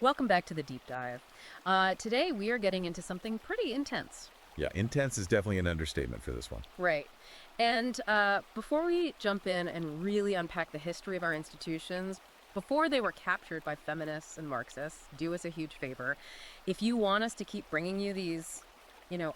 Welcome back to the deep dive. Today we are getting into something pretty intense. Yeah, intense is definitely an understatement for this one. Right. And before we jump in and really unpack the history of our institutions, before they were captured by feminists and Marxists, do us a huge favor. If you want us to keep bringing you these,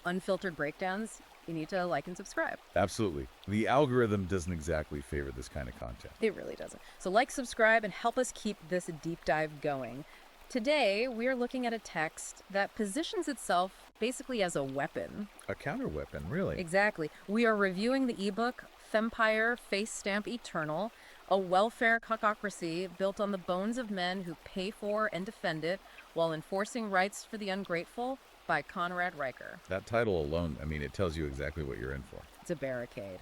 unfiltered breakdowns, you need to like and subscribe. Absolutely. The algorithm doesn't exactly favor this kind of content. It really doesn't. So like, subscribe, and help us keep this deep dive going. Today, we are looking at a text that positions itself basically as a weapon. A counter-weapon, really. Exactly. We are reviewing the ebook Fempire, Face Stamp Eternal, a welfare cuckocracy built on the bones of men who pay for and defend it while enforcing rights for the ungrateful, by Conrad Riker. That title alone, it tells you exactly what you're in for. It's a barricade.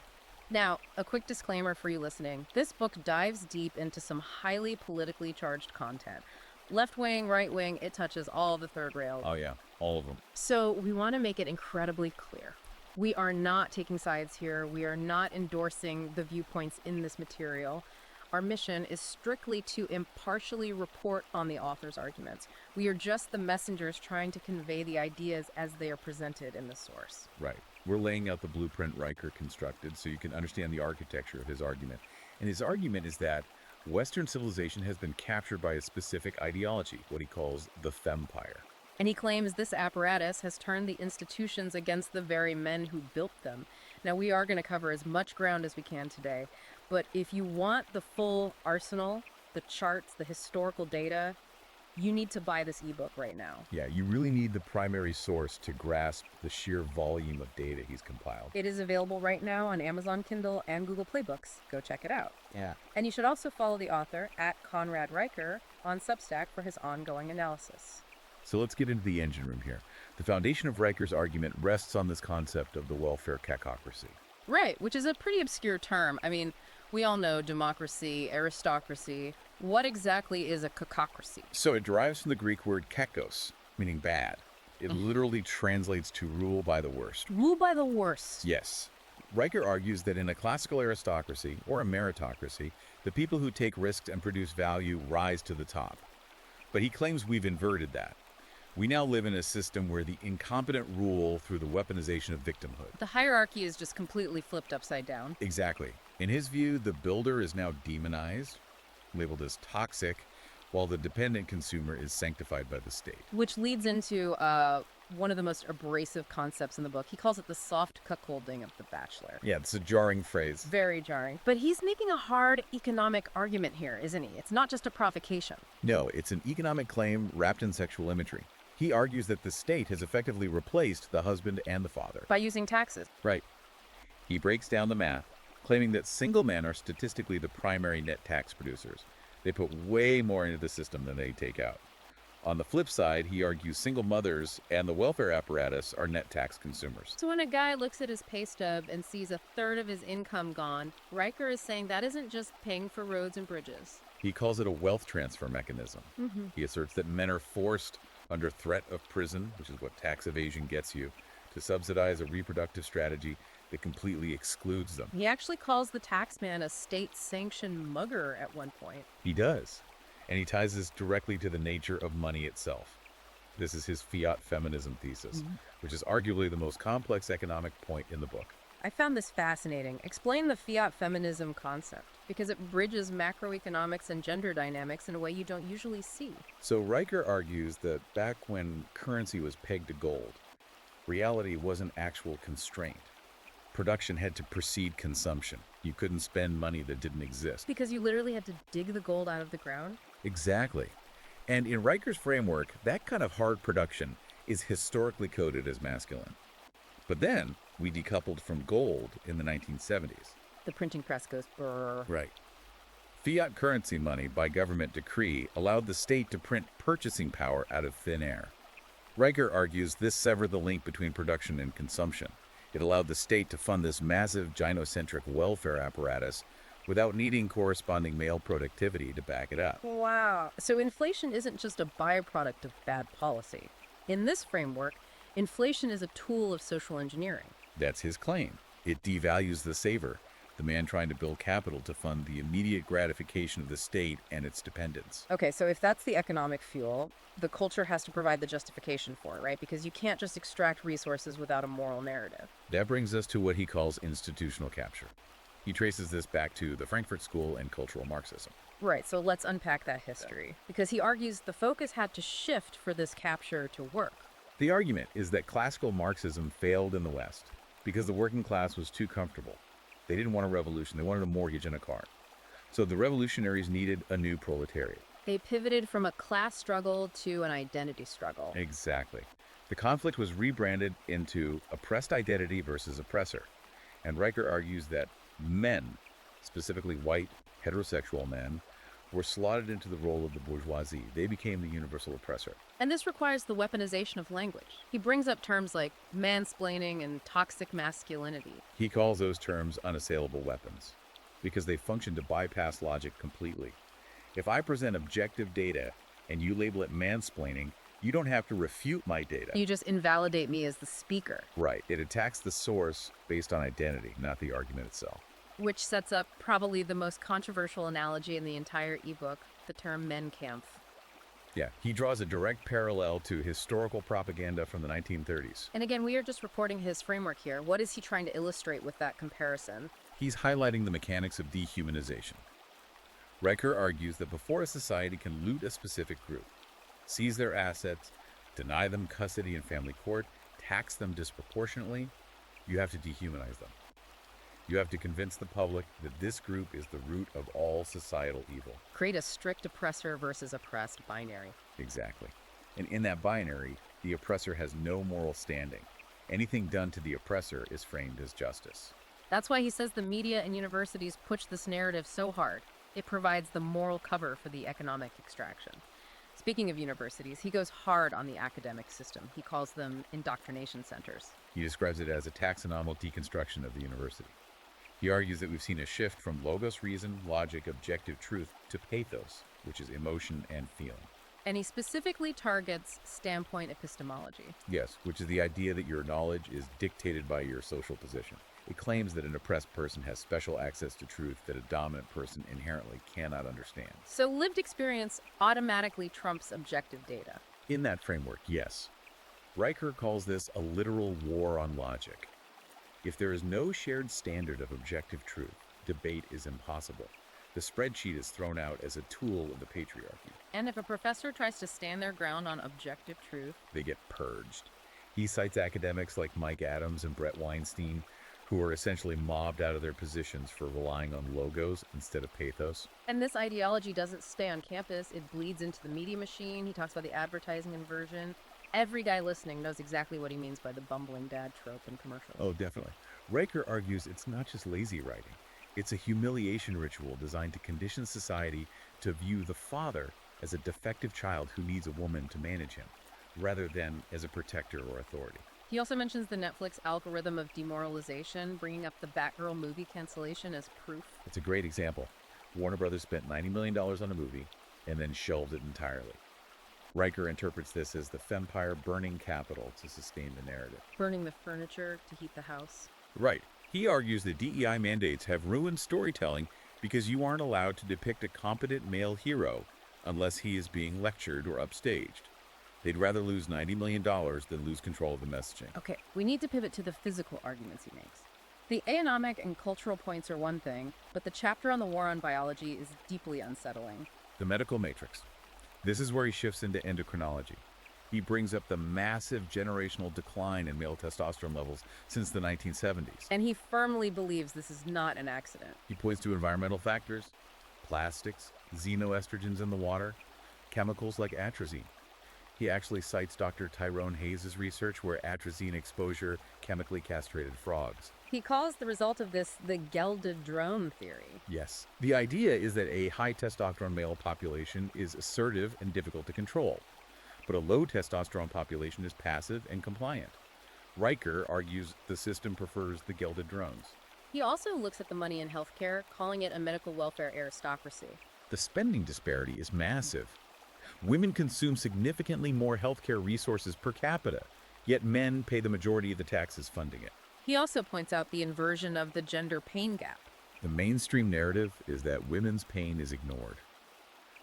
Now, a quick disclaimer for you listening. This book dives deep into some highly politically charged content. Left-wing, right-wing, it touches all the third rails. Oh yeah, all of them. So we want to make it incredibly clear. We are not taking sides here. We are not endorsing the viewpoints in this material. Our mission is strictly to impartially report on the author's arguments. We are just the messengers trying to convey the ideas as they are presented in the source. Right. We're laying out the blueprint Riker constructed so you can understand the architecture of his argument. And his argument is that Western civilization has been captured by a specific ideology, what he calls the Fempire. And he claims this apparatus has turned the institutions against the very men who built them. Now, we are going to cover as much ground as we can today, but if you want the full arsenal, the charts, the historical data, you need to buy this ebook right now. Yeah, you really need the primary source to grasp the sheer volume of data he's compiled. It is available right now on Amazon Kindle and Google Play Books. Go check it out. Yeah. And you should also follow the author at Conrad Riker on Substack for his ongoing analysis. So let's get into the engine room here. The foundation of Riker's argument rests on this concept of the welfare cacocracy. Right, which is a pretty obscure term. We all know democracy, aristocracy. What exactly is a cacocracy? So it derives from the Greek word kakos, meaning bad. It literally translates to rule by the worst. Rule by the worst. Yes. Riker argues that in a classical aristocracy, or a meritocracy, the people who take risks and produce value rise to the top. But he claims we've inverted that. We now live in a system where the incompetent rule through the weaponization of victimhood. The hierarchy is just completely flipped upside down. Exactly. In his view, the builder is now demonized, labeled as toxic, while the dependent consumer is sanctified by the state. Which leads into one of the most abrasive concepts in the book. He calls it the soft cuckolding of the bachelor. Yeah, it's a jarring phrase. Very jarring. But he's making a hard economic argument here, isn't he? It's not just a provocation. No, it's an economic claim wrapped in sexual imagery. He argues that the state has effectively replaced the husband and the father. By using taxes. Right. He breaks down the math, claiming that single men are statistically the primary net tax producers. They put way more into the system than they take out. On the flip side, he argues single mothers and the welfare apparatus are net tax consumers. So when a guy looks at his pay stub and sees a third of his income gone, Riker is saying that isn't just paying for roads and bridges. He calls it a wealth transfer mechanism. He asserts that men are forced, under threat of prison, which is what tax evasion gets you, to subsidize a reproductive strategy that completely excludes them. He actually calls the taxman a state-sanctioned mugger at one point. He does. And he ties this directly to the nature of money itself. This is his fiat feminism thesis, which is arguably the most complex economic point in the book. I found this fascinating. Explain the fiat feminism concept, because it bridges macroeconomics and gender dynamics in a way you don't usually see. So Riker argues that back when currency was pegged to gold, reality wasn't actual constraint. Production had to precede consumption. You couldn't spend money that didn't exist. Because you literally had to dig the gold out of the ground? Exactly. And in Riker's framework, that kind of hard production is historically coded as masculine. But then we decoupled from gold in the 1970s. The printing press goes brrr. Right. Fiat currency money by government decree allowed the state to print purchasing power out of thin air. Riker argues this severed the link between production and consumption. It allowed the state to fund this massive gynocentric welfare apparatus without needing corresponding male productivity to back it up. Wow. So inflation isn't just a byproduct of bad policy. In this framework, inflation is a tool of social engineering. That's his claim. It devalues the saver, the man trying to build capital to fund the immediate gratification of the state and its dependents. Okay, so if that's the economic fuel, the culture has to provide the justification for it, right? Because you can't just extract resources without a moral narrative. That brings us to what he calls institutional capture. He traces this back to the Frankfurt School and cultural Marxism. Right, so let's unpack that history. Because he argues the focus had to shift for this capture to work. The argument is that classical Marxism failed in the West because the working class was too comfortable. They didn't want a revolution, they wanted a mortgage and a car. So the revolutionaries needed a new proletariat. They pivoted from a class struggle to an identity struggle. Exactly. The conflict was rebranded into oppressed identity versus oppressor. And Riker argues that men, specifically white, heterosexual men, were slotted into the role of the bourgeoisie. They became the universal oppressor. And this requires the weaponization of language. He brings up terms like mansplaining and toxic masculinity. He calls those terms unassailable weapons because they function to bypass logic completely. If I present objective data and you label it mansplaining, you don't have to refute my data. You just invalidate me as the speaker. Right. It attacks the source based on identity, not the argument itself. Which sets up probably the most controversial analogy in the entire ebook, the term Menkampf. Yeah, he draws a direct parallel to historical propaganda from the 1930s. And again, we are just reporting his framework here. What is he trying to illustrate with that comparison? He's highlighting the mechanics of dehumanization. Riker argues that before a society can loot a specific group, seize their assets, deny them custody in family court, tax them disproportionately, you have to dehumanize them. You have to convince the public that this group is the root of all societal evil. Create a strict oppressor versus oppressed binary. Exactly. And in that binary, the oppressor has no moral standing. Anything done to the oppressor is framed as justice. That's why he says the media and universities push this narrative so hard. It provides the moral cover for the economic extraction. Speaking of universities, he goes hard on the academic system. He calls them indoctrination centers. He describes it as a taxonomical deconstruction of the university. He argues that we've seen a shift from logos, reason, logic, objective truth to pathos, which is emotion and feeling. And he specifically targets standpoint epistemology. Yes, which is the idea that your knowledge is dictated by your social position. It claims that an oppressed person has special access to truth that a dominant person inherently cannot understand. So lived experience automatically trumps objective data. In that framework, yes. Riker calls this a literal war on logic. If there is no shared standard of objective truth, debate is impossible. The spreadsheet is thrown out as a tool of the patriarchy. And if a professor tries to stand their ground on objective truth, They get purged. He cites academics like Mike Adams and Brett Weinstein, who are essentially mobbed out of their positions for relying on logos instead of pathos. and this ideology doesn't stay on campus, it bleeds into the media machine. He talks about the advertising inversion. Every guy listening knows exactly what he means by the bumbling dad trope in commercials. Oh, definitely. Riker argues it's not just lazy writing. It's a humiliation ritual designed to condition society to view the father as a defective child who needs a woman to manage him, rather than as a protector or authority. He also mentions the Netflix algorithm of demoralization, bringing up the Batgirl movie cancellation as proof. It's a great example. Warner Brothers spent $90 million on a movie and then shelved it entirely. Riker interprets this as the Fempire burning capital to sustain the narrative. Burning the furniture to heat the house. Right. He argues that DEI mandates have ruined storytelling because you aren't allowed to depict a competent male hero unless he is being lectured or upstaged. They'd rather lose $90 million than lose control of the messaging. Okay, we need to pivot to the physical arguments he makes. The economic and cultural points are one thing, but the chapter on the war on biology is deeply unsettling. The medical matrix. This is where he shifts into endocrinology. He brings up the massive generational decline in male testosterone levels since the 1970s. And he firmly believes this is not an accident. He points to environmental factors, plastics, xenoestrogens in the water, chemicals like atrazine. He actually cites Dr. Tyrone Hayes' research where atrazine exposure chemically castrated frogs. He calls the result of this the gelded drone theory. Yes. The idea is that a high testosterone male population is assertive and difficult to control, but a low testosterone population is passive and compliant. Riker argues the system prefers the gelded drones. He also looks at the money in healthcare, calling it a medical welfare aristocracy. The spending disparity is massive. Women consume significantly more healthcare resources per capita, yet men pay the majority of the taxes funding it. He also points out the inversion of the gender pain gap. The mainstream narrative is that women's pain is ignored.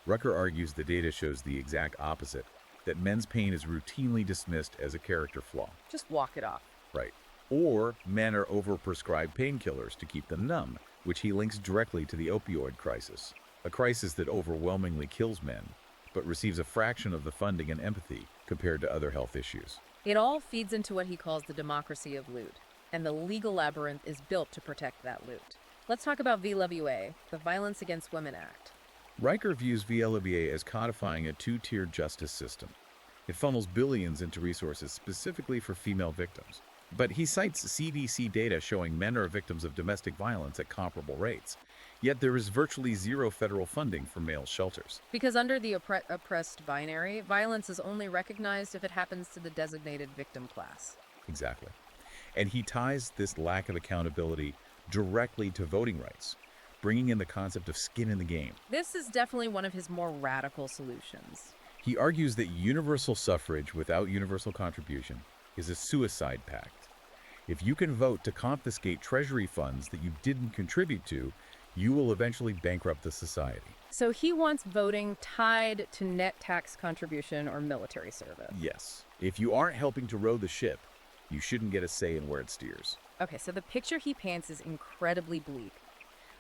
Rucker argues the data shows the exact opposite, that men's pain is routinely dismissed as a character flaw. Just walk it off. Right. Or men are overprescribed painkillers to keep them numb, which he links directly to the opioid crisis, a crisis that overwhelmingly kills men, but receives a fraction of the funding and empathy compared to other health issues. It all feeds into what he calls the democracy of loot, and the legal labyrinth is built to protect that loot. Let's talk about VLWA, the Violence Against Women Act. Riker views VLWA as codifying a two-tiered justice system. It funnels billions into resources specifically for female victims. But he cites CDC data showing men are victims of domestic violence at comparable rates. Yet there is virtually zero federal funding for male shelters. Because under the oppressed binary, violence is only recognized if it happens to the designated victim class. Exactly. And he ties this lack of accountability directly to voting rights, bringing in the concept of skin in the game. This is definitely one of his more radical solutions. He argues that universal suffrage without universal contribution is a suicide pact. If you can vote to confiscate treasury funds that you didn't contribute to, you will eventually bankrupt the society. So he wants voting tied to net tax contribution or military service. Yes. If you aren't helping to row the ship, you shouldn't get a say in where it steers. Okay, so the picture he paints is incredibly bleak.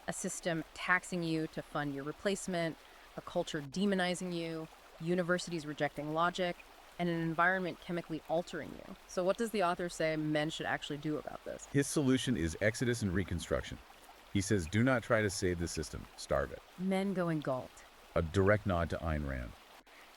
A system taxing you to fund your replacement, a culture demonizing you, universities rejecting logic, and an environment chemically altering you. So what does the author say men should actually do about this? His solution is exodus and reconstruction. He says, do not try to save the system, starve it. Men going galt. A direct nod to Ayn Rand.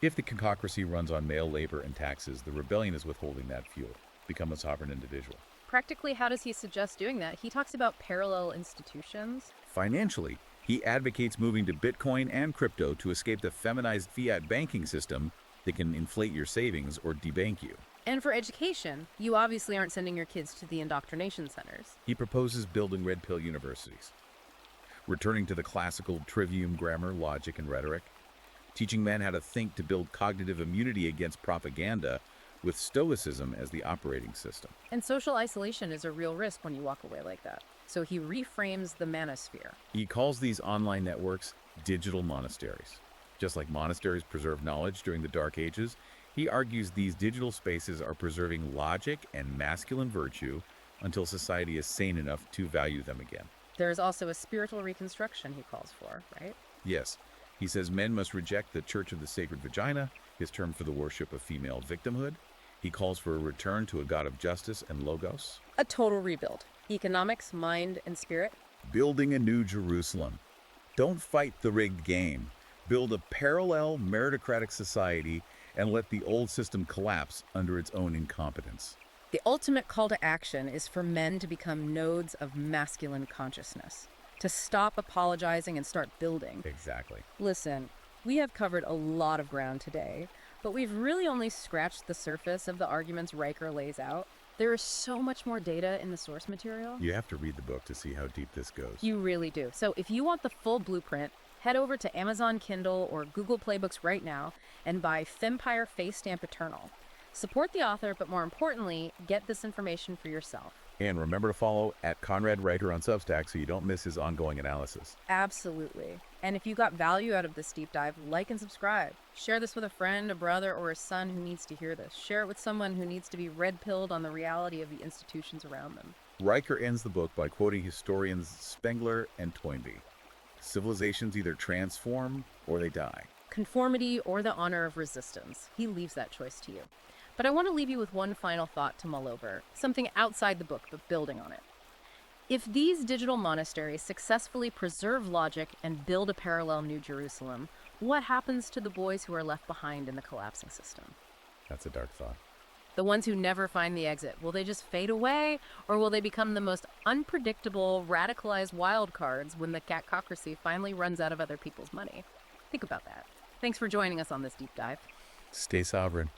If the concocracy runs on male labor and taxes, the rebellion is withholding that fuel. Become a sovereign individual. Practically, how does he suggest doing that? He talks about parallel institutions. Financially, he advocates moving to Bitcoin and crypto to escape the feminized fiat banking system that can inflate your savings or debank you. And for education, you obviously aren't sending your kids to the indoctrination centers. He proposes building red pill universities, returning to the classical trivium grammar, logic, and rhetoric, teaching men how to think to build cognitive immunity against propaganda with stoicism as the operating system. And social isolation is a real risk when you walk away like that. So he reframes the manosphere. He calls these online networks digital monasteries. Just like monasteries preserve knowledge during the Dark Ages, he argues these digital spaces are preserving logic and masculine virtue until society is sane enough to value them again. There is also a spiritual reconstruction he calls for, right? Yes. He says men must reject the Church of the Sacred Vagina, his term for the worship of female victimhood. He calls for a return to a God of justice and logos. A total rebuild. Economics, mind, and spirit. Building a new Jerusalem. Don't fight the rigged game. Build a parallel meritocratic society and let the old system collapse under its own incompetence. The ultimate call to action is for men to become nodes of masculine consciousness, to stop apologizing and start building. Exactly. Listen, we have covered a lot of ground today, but we've really only scratched the surface of the arguments Riker lays out. There is so much more data in the source material. You have to read the book to see how deep this goes. You really do. So if you want the full blueprint, head over to Amazon Kindle or Google Playbooks right now and buy Fempire Face Stamp Eternal. Support the author, but more importantly, get this information for yourself. And remember to follow @ConradWriter on Substack so you don't miss his ongoing analysis. Absolutely. And if you got value out of this deep dive, like and subscribe. Share this with a friend, a brother, or a son who needs to hear this. Share it with someone who needs to be red-pilled on the reality of the institutions around them. Riker ends the book by quoting historians Spengler and Toynbee. Civilizations either transform or they die. Conformity or the honor of resistance. He leaves that choice to you. But I want to leave you with one final thought to mull over, something outside the book but building on it. If these digital monasteries successfully preserve logic and build a parallel New Jerusalem, what happens to the boys who are left behind in the collapsing system? That's a dark thought. The ones who never find the exit, will they just fade away, or will they become the most unpredictable, radicalized wild cards when the catocracy finally runs out of other people's money? Think about that. Thanks for joining us on this deep dive. Stay sovereign.